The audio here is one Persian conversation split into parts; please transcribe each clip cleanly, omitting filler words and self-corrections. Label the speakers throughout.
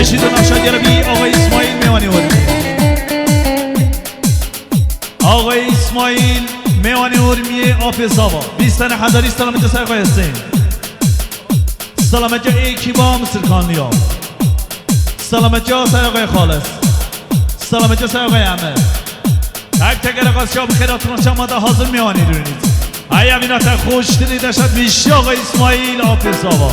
Speaker 1: بشید و ناشادی آقای اسماعیل میوانی هرمی. آقای اسماعیل میوانی هرمی آفیس آبا 20 تن هزاری. سلامت سر آقای حسین، سلامت جا ایکی با مصرکانلیا، سلامت جا سر آقای خالص، سلامت جا سر آقای عمر. تک تک رقاص ها بخیراتون شما دا حاضر میوانی دونید. ای امینات خوش دلیده شد بیشی آقای اسماعیل آفیس آبا.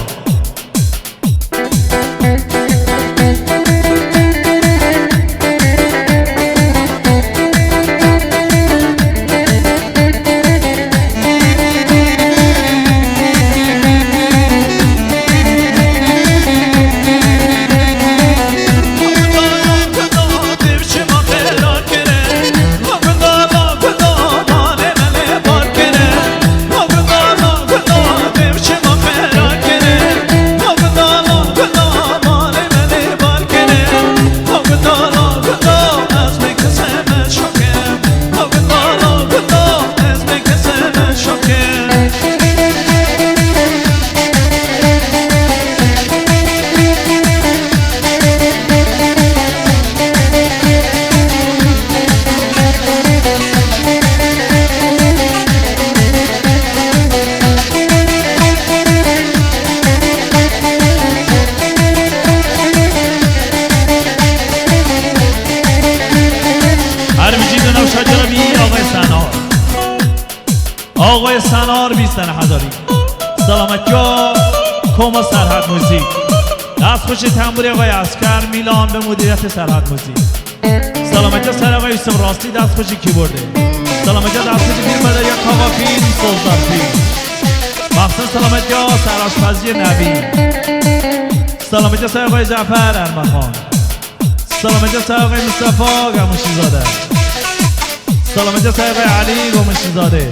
Speaker 1: آقای سنار 20 تن هزاری. سلامت جا کما سرحد موزیک. دست خوش تنبوری آقای اسکر میلان به مدیریت سرحد موزیک. سلامت جا سر آقای یوسف راستی دست خوش کیبورده. سلامت جا دست خوش فیلم بده یا کاوا فیلم سلطان فیلم. مخصوص سلامت جا سر آشپزی نبی. سلامت جا سر آقای جعفر ارمخان. سلامت جا سر آقای مصطفی گموشی زاده. سلامت جا سر آقای علی گموشی زاده.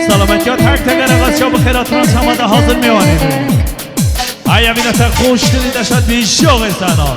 Speaker 1: سلامتی ها تک تک رقاصی ها بخیراتون از همه حاضر میوانید. ای امینت خوش دلیده شد بیشی آقای سنار.